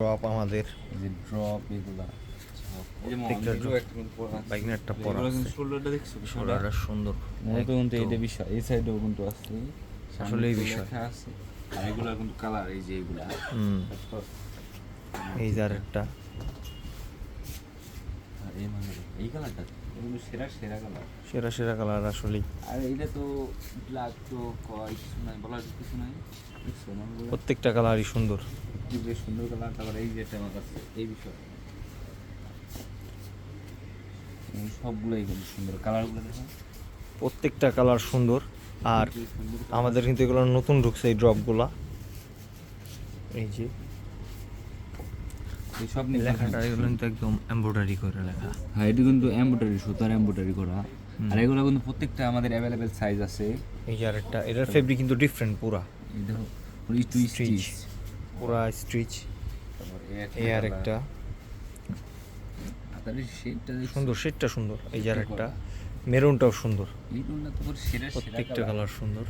Drop আমাদের যে drop এগুলা এই যে প্রত্যেকটা মন্দিরও drop, একটা কিন্তু পরা আছে। বাইক নিয়ে একটা পরা এগুলো আছে। কিন্তু শোল্ডারটা দেখছো শোল্ডারটা সুন্দর মূলত কিন্তু একদম। এইটা বিষয় এই সাইডেও কিন্তু আছে আসলে এই সামনে বিষয়। লেখা আছে আর এগুলা কিন্তু কালার এই যে এগুলা তারপর এই যে আরেকটা আর এই মানে এই কালারটা এগুলো সেরা সেরা কালার সেরা সেরা কালার আসলেই। আর এইটা তো ব্ল্যাক তো কয় কিছু নাই বলার কিছু নাই দেখছো না ওগুলা? প্রত্যেকটা কালারই সুন্দর। কি বেশ সুন্দর কালার। তারপর এই যেটা আমার কাছে এই বিষয় এই সবগুলোই কিন্তু সুন্দর কালারগুলো দেখো প্রত্যেকটা কালার সুন্দর। আর কি সুন্দর আমাদের কিন্তু এগুলো নতুন ঢুকছে এই ড্রপগুলা। এই যে এই সব নিয়ে লেখাটা এগুলো কিন্তু একদম এমব্রয়ডারি করে লেখা। হ্যাঁ এটা কিন্তু এমব্রয়ডারি সুতার এমব্রয়ডারি করা আর এগুলো কিন্তু প্রত্যেকটা আমাদের অ্যাভেলেবেল সাইজ আছে এই যে আরেকটা, এটার ফেব্রিক কিন্তু ডিফারেন্ট পুরা। এই দেখো টু স্টিচ পুরা স্ট্রিচ। তারপর এই আরেকটা তাহলে শেডটা সুন্দর, শেডটা সুন্দর। এই যে আরেকটা মেরুনটাও সুন্দর। এই রুলটা তো সেরা সেরা প্রত্যেকটা কালার সুন্দর।